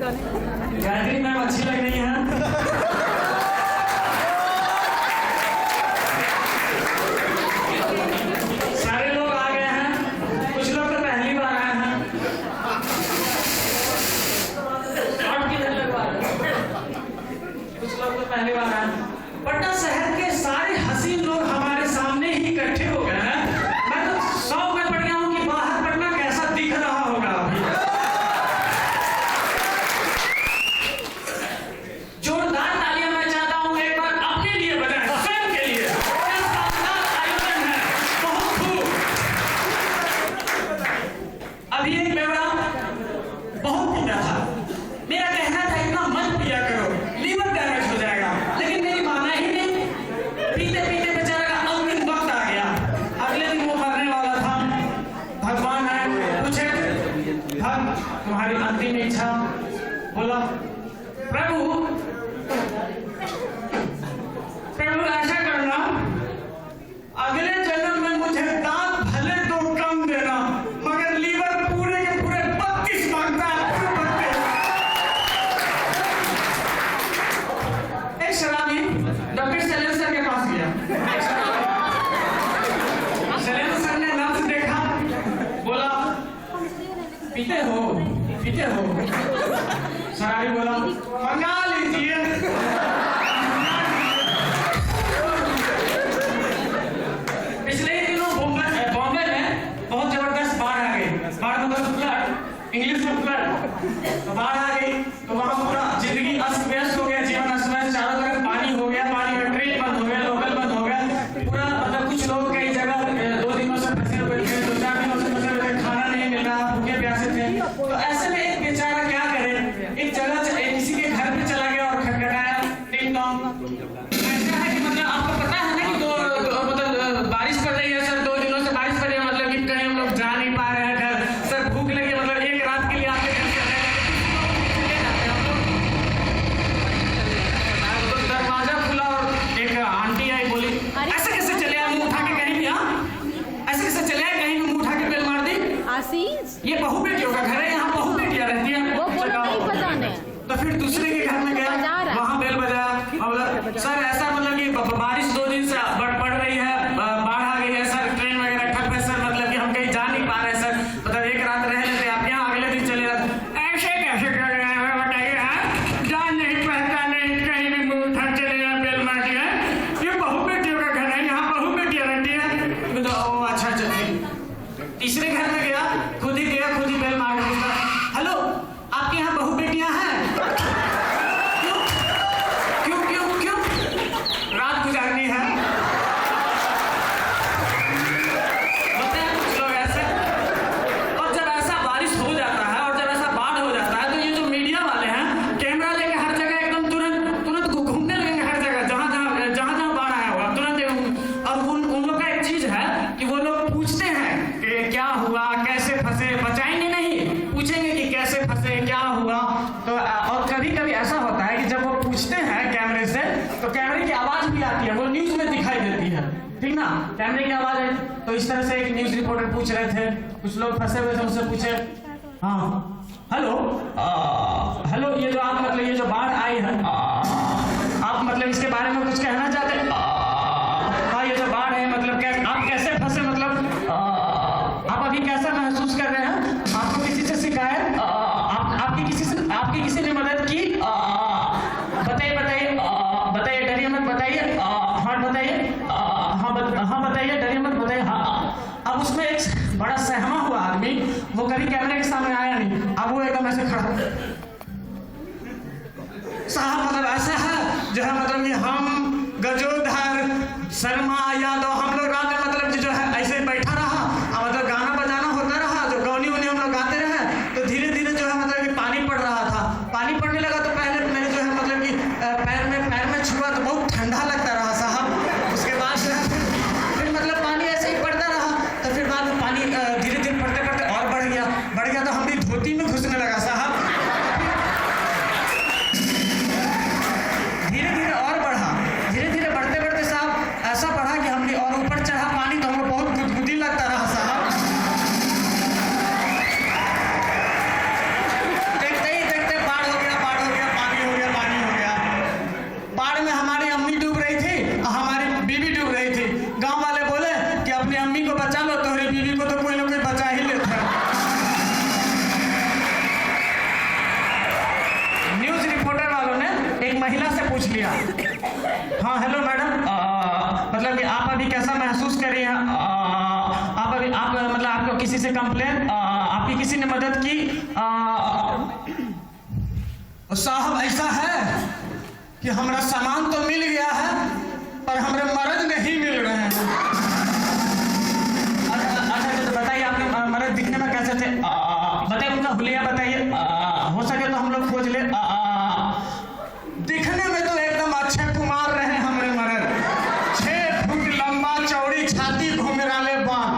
Gayatri ma'am अच्छी लग रही है। सारे लोग आ गए हैं, कुछ लोग तो पहली बार आए हैं। कुछ लोग तो पहली बार आए हैं। पटना शहर के सारे हसीन लोग हमारे सामने ही इकट्ठे हो गए हैं। मैं तो शौक में पड़ गया हूँ कि बाहर पटना कैसा दिख रहा होगा अभी। जोरदार तालियां मैं चाहता हूँ एक बार अपने लिए बजाएं, स्वयं के लिए। क्या शानदार आयोजन है, बहुत खूब। अभी एक बेवड़ा बहुत पीता था, मेरा कहना था इतना मत पिया करो, लीवर डैमेज हो जाएगा, लेकिन मेरी माना ही नहीं। पीते पीते बेचारा का अंतिम वक्त आ गया। अगले दिन वो मरने वाला था। भगवान है, पूछे भग तुम्हारी अंतिम इच्छा। बोला प्रभु ऐसा करना, अगले जन्म में मुझे दांत भले तो कम देना, मगर लीवर पूरे के पूरे 32 मांगता है। एक शराबी डॉक्टर सैलेंसर के पास गया। सैलेंसर ने नब्ज देखा, बोला पीते हो? शराबी बोला मंगा लीजिए। पिछले ही दिनों बॉम्बे में बहुत जबरदस्त बाढ़ आ गई। बाढ़ मतलब फ्लड, इंग्लिश में फ्लड। तो बाढ़ आ गई तो वहां पूरा जिंदगी अस्त व्यस्त हो गया, जीवन अस्त व्यस्त, चारों तरफ पानी हो गया, पानी का ट्रेन बंद हो गया, लोकल बंद हो गया पूरा। मतलब कुछ लोग कई जगह 2 दिनों से फंसे हुए थे, 2-4 दिनों से फंसे हुए थे, खाना नहीं मिल रहा, भूखे प्यासे थे। तो ऐसे में एक बेचारा क्या करे, एक जगह किसी के घर पे चला गया और खटखटाया, टिंग टोंग। ऐसा है कि मतलब आपको पता है ना कि मतलब बारिश पड़ रही है सर, 2 दिनों से बारिश पड़ रही है, मतलब कि कहीं हम लोग जा नहीं पा रहे हैं घर, सर भूख लगी, मतलब एक रात के लिए आपके घर से तो दरवाजा खुला और एक आंटी आई, बोली ऐसे कैसे चले आए मुंह उठा के कहीं भी? ऐसे कैसे चले आए कहीं भी, मुंह उठा के बेल मार दी। आशीष, ये बहू बेटियों का घर है, यहाँ बहू बेटियां रहती हैं। वो बोला नहीं पता नहीं। तो फिर दूसरे के घर में गया, वहां बेल बजाया, मतलब सर ऐसा मतलब कि बारिश 2 दिन से पड़ रही है, बाढ़ आ गई है सर, ट्रेन वगैरह ठप है सर, मतलब कि हम कहीं जा नहीं पा रहे सर, मतलब एक रात रह लेते आप यहाँ, अगले दिन चले जाते। ऐसे कैसे कर रहे हैं बताइए? जान नहीं पहचान नहीं, कहीं भी मुंह उठा चले जाए, बेल मार दिया। ये बहू बेटियों का घर है, यहाँ बहू बेटियां रहती है। तो ओ अच्छा चलिए। तीसरे घर में गया, खुद ही गया, खुद ही बेल मार दिया। हेलो, आपके यहाँ बहू बेटियां हैं? क्यों रात गुजारनी है? बताए कुछ लोग ऐसे। और जब ऐसा बारिश हो जाता है और जब ऐसा बाढ़ हो जाता है तो ये जो मीडिया वाले हैं, कैमरा लेके हर जगह एकदम तुरंत घूमने लगेंगे, हर जगह जहां बाढ़ आया होगा तुरंत। और उन लोग का एक चीज है कि वो लोग पूछते हैं कि क्या हुआ, कैसे फंसे, बचाएंगे नहीं, पूछेंगे कि कैसे फंसे, क्या हुआ। तो और कभी कभी ऐसा होता है कि जब वो पूछते हैं कैमरे से, तो कैमरे की आवाज भी आती है, वो न्यूज में दिखाई देती है, ठीक ना, कैमरे की आवाज है। तो इस तरह से एक न्यूज रिपोर्टर पूछ रहे थे, कुछ लोग फंसे हुए थे, उनसे पूछे हाँ हेलो, ये जो आप मतलब ये जो बाढ़ आई है, आप मतलब इसके बारे में कुछ कहना चाहते हैं? हाँ, ये जो बाढ़ है मतलब आप कैसे फंसे, मतलब आप अभी कैसा महसूस कर रहे हैं? आपको किसी से शिकायत, आपकी किसी ने मदद की? बताइए, डरिए मत, बताइए। हाँ बताइए, हाँ बताइए, डरिए मत, बताइए। हाँ। अब उसमें एक बड़ा सहमा हुआ आदमी, वो कभी कैमरे के सामने आया नहीं, अब वो एकदम ऐसे खड़ा, साहब मतलब ऐसा है जो है, मतलब कि हम गजोधर शर्मा यादव, हम लोग रात में मतलब जो है ऐसे बैठा रहा, मतलब गाना बजाना होता रहा, जो गौनी उनी हम लोग गाते रहे। तो धीरे धीरे जो है मतलब कि पानी पड़ रहा था, पानी पड़ने लगा तो पहले मेरे जो है मतलब कि पैर में छुआ तो बहुत ठंडा लगता रहा साहब। उसके बाद जो है फिर मतलब पानी ऐसे ही पड़ता रहा, तो फिर बाद में पानी धीरे धीरे पड़ते पड़ते और बढ़ गया तो हम भी धोती में घुसने लगा साहब। धीरे धीरे बढ़ते बढ़ते साहब ऐसा बढ़ा कि किसी से कंप्लेन, आपकी किसी ने मदद की, साहब ऐसा है कि हमारा सामान तो मिल गया है पर हमारे मर्द नहीं मिल रहे हैं। अच्छा तो बताइए आपके मर्द दिखने में कैसे थे? बताइए उनका हुलिया बताइए, हो सके तो हम लोग खोज ले। दिखने में तो एकदम अक्षय कुमार रहे हमारे मर्द, 6 फुट लंबा, चौड़ी छाती, घुंघराले बाल।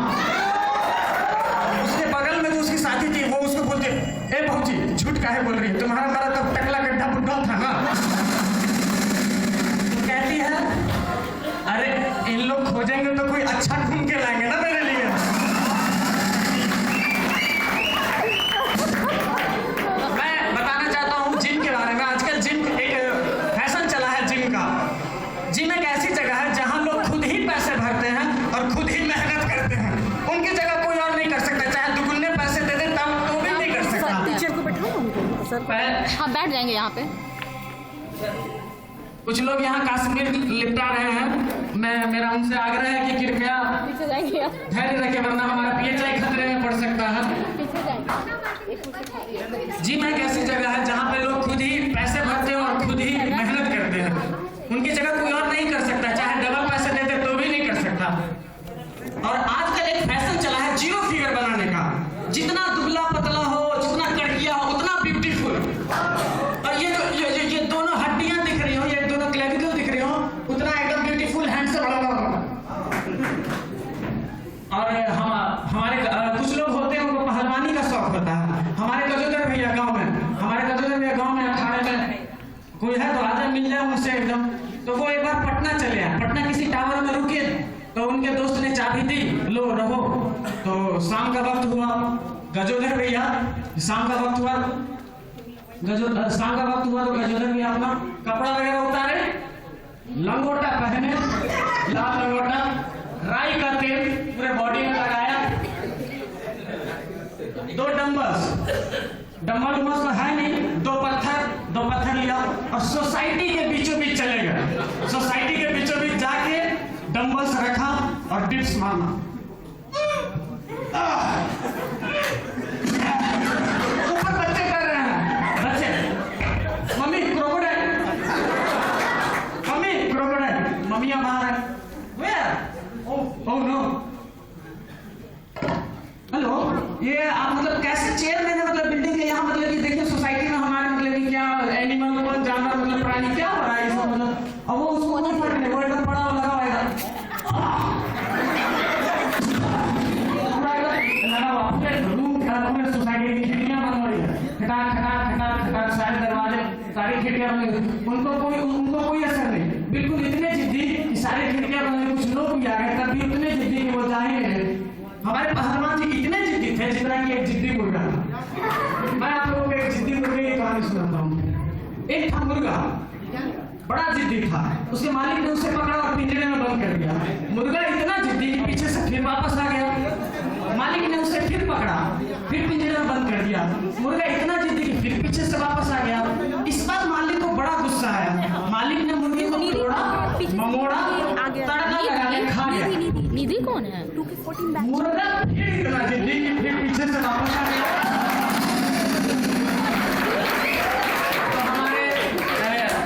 उसके बगल में जो उसकी साथी थी वो उसको बोलते, ए भौजी झूठ काहे बोल रही है, तुम्हारा मर्द तो टकला गड्ढा बुड्ढा था ना। तो कहती है अरे इन लोग खोजेंगे तो कोई अच्छा ढूंढ के लाएंगे ना मेरे लिए। मैं बताना चाहता हूँ जिम के बारे में। आजकल जिम एक फैशन चला है जिम का। जिम एक ऐसी जगह है जहाँ लोग खुद ही पैसे भरते हैं और खुद ही मेहनत करते हैं। उनकी जगह कोई और नहीं कर सकता, चाहे दुगुने पैसे दे दे तब तो भी नहीं कर सकता। टीचर को बैठाओ उनको सर। हाँ बैठ जाएंगे यहाँ पे। कुछ लोग यहाँ कश्मीर लिपटा रहे हैं। मेरा उनसे आग्रह है कि कृपया पीछे जाएंगे आप। धैर्य रखें वरना हमारा PHI खतरे में पड़ सकता है। पीछे जाएंगे। जिम एक ऐसी जगह है जहाँ पे लोग खुद ही पैसे भरते हैं और खुद ही मेहनत करते हैं। उनकी जगह कोई और नहीं कर सकता, चाहे डबल पैसे देते तो भी नहीं कर सकता। और आजकल एक फैशन चला है जीरो फिगर बनाने का। जितना दुबला पतला हो, जितना कड़किया हो, उतना ब्यूटीफुल। और ये दोनों हड्डियां दिख रही हो, ये दोनों क्लेविकल दिख रही हो, उतना एकदम ब्यूटीफुल हैंडसम। और हमारे कुछ लोग होते हैं उनको पहलवानी का शौक होता है। हमारे गजोदर भैया गांव में अखाड़े में कोई है तो आजा मिल जाए उनसे एकदम। तो वो एक बार पटना चले आए। पटना किसी टावर में रुके तो उनके दोस्त ने चाबी दी, लो रहो। तो शाम का वक्त हुआ, गजोदर भैया शाम का वक्त हुआ तो गजोदर भैया अपना कपड़ा वगैरह उतारे, लंगोटा पहने, लाल लंगोटा, राई का तेल पूरे बॉडी में लगाया, 2 डम्बल्स तो है नहीं, 2 पत्थर लिया और सोसाइटी के बीचों बीच चले गए। सोसाइटी के बीचों बीच जाके डम्बल्स रखा और डिप्स मारना। ऊपर बच्चे कर रहे हैं, बच्चे मम्मी क्रोकोडाइल, मम्मियां बाहर है। Where? Oh no. हेलो, ये आप मतलब कैसे चेयरमैन है मतलब बिल्डिंग के यहाँ, मतलब कि देखिए सोसाइटी में हमारे मतलब कि क्या एनिमल जानवर मतलब प्राणी क्या हो रहा है इसमें मतलब। अब वो उसको नहीं पड़ रहे, वो एकदम पड़ा लगा हुआ है सोसाइटी की खिड़कियां बंद हो रही है, खटाक सारे दरवाजे सारी खिड़कियां बंद। उनको कोई असर नहीं, बिल्कुल इतने जिद्दी कि सारी खिड़कियां बंद। कुछ लोग भी आ गए तब भी उतने जिद्दी कि वो जा ही नहीं रहे। हमारे पहलवान जी इतने जिद्दी थे जिस तरह की एक जिद्दी मुर्गा। मैं आप लोगों को एक जिद्दी मुर्गे की कहानी सुनाता हूँ। एक था मुर्गा, बड़ा जिद्दी था। उसके मालिक ने उसे पकड़ा और पिंजरे में बंद कर दिया। मुर्गा इतना जिद्दी कि पीछे से फिर वापस आ गया। मालिक ने उसे फिर पकड़ा, फिर पिंजरे में बंद कर दिया। मुर्गा इतना जिद्दी कि फिर पीछे से वापस आ गया। इस बार मालिक को बड़ा गुस्सा आया। मालिक ने मुर्गे को तोड़ा, ममोड़ा, तड़का लगा के खा गया। निधि कौन है? मुर्गा फिर इतना जिद्दी कि फिर पीछे से वापस आ गया। तो हमारे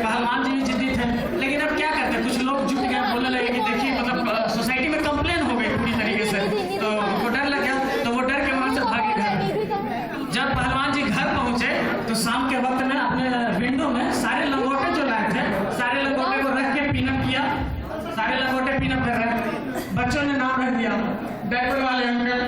पहलवान जी भी जिद्दी थे, लेकिन अब क्या करते, कुछ लोग जुट गए, बोलने लगे कि देखिए मतलब सोसाइटी में कंप्लेन हो गई पूरी तरीके से। तो वो डर लग गया, तो वो डर के मन से भागे घर। जब पहलवान जी घर पहुंचे तो शाम के वक्त में अपने विंडो में सारे लंगोटे जो लाए थे, सारे लंगोटे को रख के पिनअप किया। सारे लंगोटे पिनअप कर रहे हैं। बच्चों ने नाम रख दिया डायपर वाले अंकल।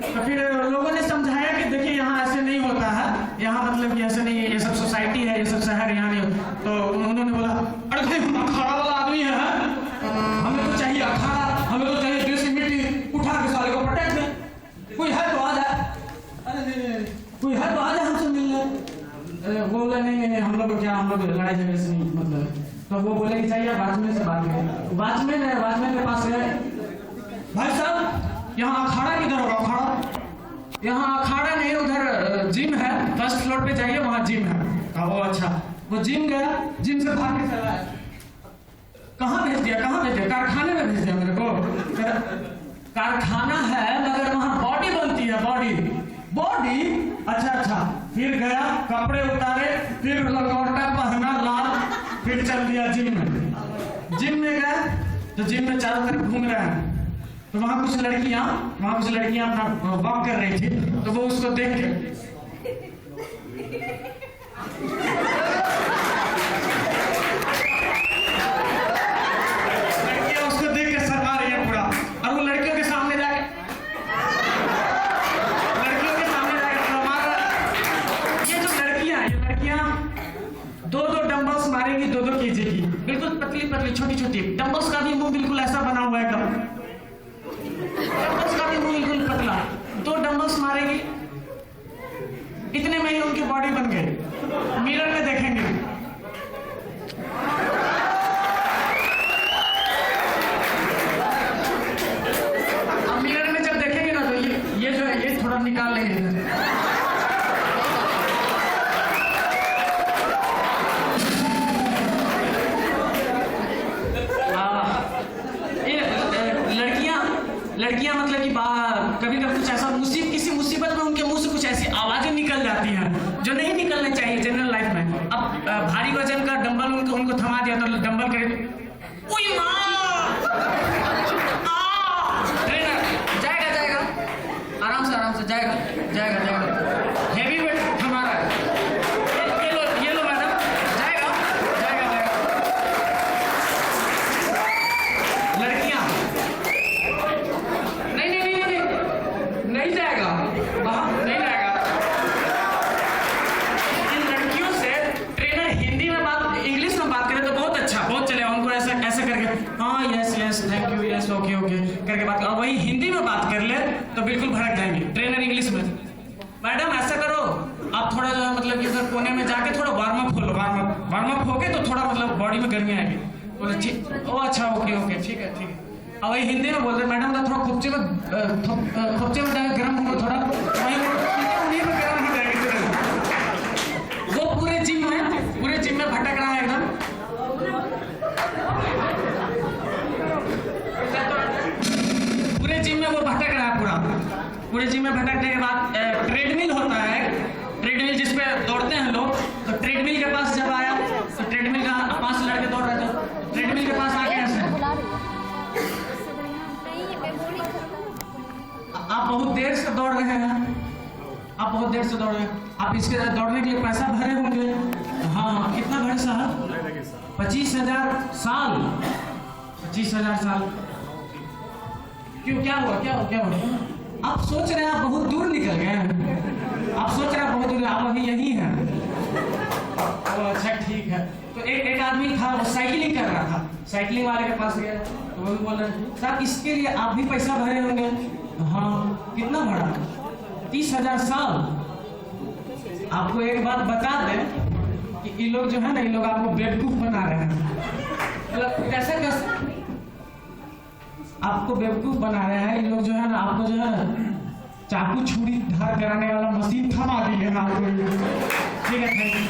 तो फिर लोगों ने समझाया कि देखिए यहाँ ऐसे नहीं होता है, यहाँ मतलब कि ऐसे नहीं है, ये सब सोसाइटी है, ये सब शहर यहाँ नहीं। तो उन्होंने बोला अरे भाई हम अखाड़ा वाला आदमी है, हमें तो चाहिए अखाड़ा, हमें तो चाहिए देसी मिट्टी, उठा के साले को पटक दे। कोई है तो आ जाए, अरे नहीं कोई है तो आ जाए हमसे मिलने। बोला नहीं हम लोग क्या, हम लोग लड़ाई झगड़े से नहीं मतलब। तो वो बोले कि चाहिए वॉचमैन से बात करें। वॉचमैन के पास गए, भाई साहब यहाँ अखाड़ा किधर होगा? अखाड़ा यहाँ अखाड़ा नहीं, उधर जिम है, 1st फ्लोर पे जाइए वहाँ जिम है। वो अच्छा, वो जिम गया, जिम से भाग के चला है। कहाँ भेज दिया? कारखाने में भेज दिया मेरे को। कारखाना है मगर वहाँ बॉडी बनती है, बॉडी बॉडी। अच्छा, फिर गया, कपड़े उतारे, फिर लंगोटा पहना लाल, फिर चल दिया जिम में गए तो जिम में चारों तरफ घूम रहे हैं, तो वहाँ कुछ लड़कियां अपना वॉक कर रही थी, तो वो उसको देख के शर्मा रही है पूरा, और वो लड़कियों के सामने जाके ये जो लड़कियां 2-2 डंबल्स मारेंगी 2-2 kg की, बिल्कुल पतली छोटी डंबल्स का भी मुंह बिल्कुल ऐसा बना हुआ है, डंबल्स का भी मुंह बिल्कुल पतला, 2 डंबल्स मारेगी, इतने में ही उनकी बॉडी बन गई। मिरर में देखेंगे, अब मिरर में जब देखेंगे ना तो ये जो है ये थोड़ा निकाल लेंगे, लड़कियां मतलब कि कभी कुछ ऐसा किसी मुसीबत में उनके मुंह से कुछ ऐसी आवाजें निकल जाती हैं जो नहीं निकलने चाहिए जनरल लाइफ में। अब भारी वजन का डंबल उनको थमा दिया तो डंबल करे ट्रेनर जाएगा आराम से जाएगा हेवी वेट हमारा ये लो मैडम, जाएगा। लड़कियां नहीं जाएगा, नहीं जाएगा। इन लड़कियों से ट्रेनर इंग्लिश में बात करे तो बहुत चलेगा, उनको ऐसे करके हाँ yes thank you yes okay करके बात कर, और वही हिंदी में बात कर ले तो बिल्कुल भड़क जाएंगे। ट्रेनर इंग्लिश में मैडम ऐसा करो, आप थोड़ा जो है मतलब कि उधर कोने में जाके थोड़ा वार्म अप हो गए तो थोड़ा मतलब बॉडी में गर्मी आएगी। बोले ठीक, ओ अच्छा ओके ठीक है। अब वही हिंदी में बोलते मैडम का थोड़ा खुपचे में जाएगा गर्म होगा, थोड़ा वहीं पे गर्म हो जाएगी। वो पूरे जिम में भटक रहा है एकदम, पूरे जिम में वो भटक रहा है पूरे जिम में भटकने के बाद ट्रेडमिल होता है, ट्रेडमिल जिसपे दौड़ते हैं लोग, तो ट्रेडमिल के पास जब आया तो ट्रेडमिल का 5 लड़के दौड़ रहे थे, ट्रेडमिल के पास आ गए ऐसे, आप बहुत देर से दौड़ रहे हैं, आप इसके दौड़ने के लिए पैसा भरे होंगे। हाँ कितना भरे साहब? 25,000 साल। 25,000 साल क्यों, क्या हुआ? आप सोच रहे हैं आप बहुत दूर निकल गए, आप अभी यही हैं। अच्छा ठीक है, तो एक आदमी था वो साइकिलिंग कर रहा था, साइकिलिंग वाले के पास गया तो वो भी बोल रहे साहब इसके लिए आप भी पैसा भरे होंगे। हाँ कितना भरा? 30,000 साल। आपको एक बात बता दें कि ये लोग जो है ना, ये लोग आपको बेवकूफ बना रहे हैं, मतलब कैसे आपको बेवकूफ बना रहे हैं ये लोग जो है ना, आपको जो है चाकू छुरी धार कराने वाला मशीन थमा दिए हैं आपको। ठीक है, थैंक यू।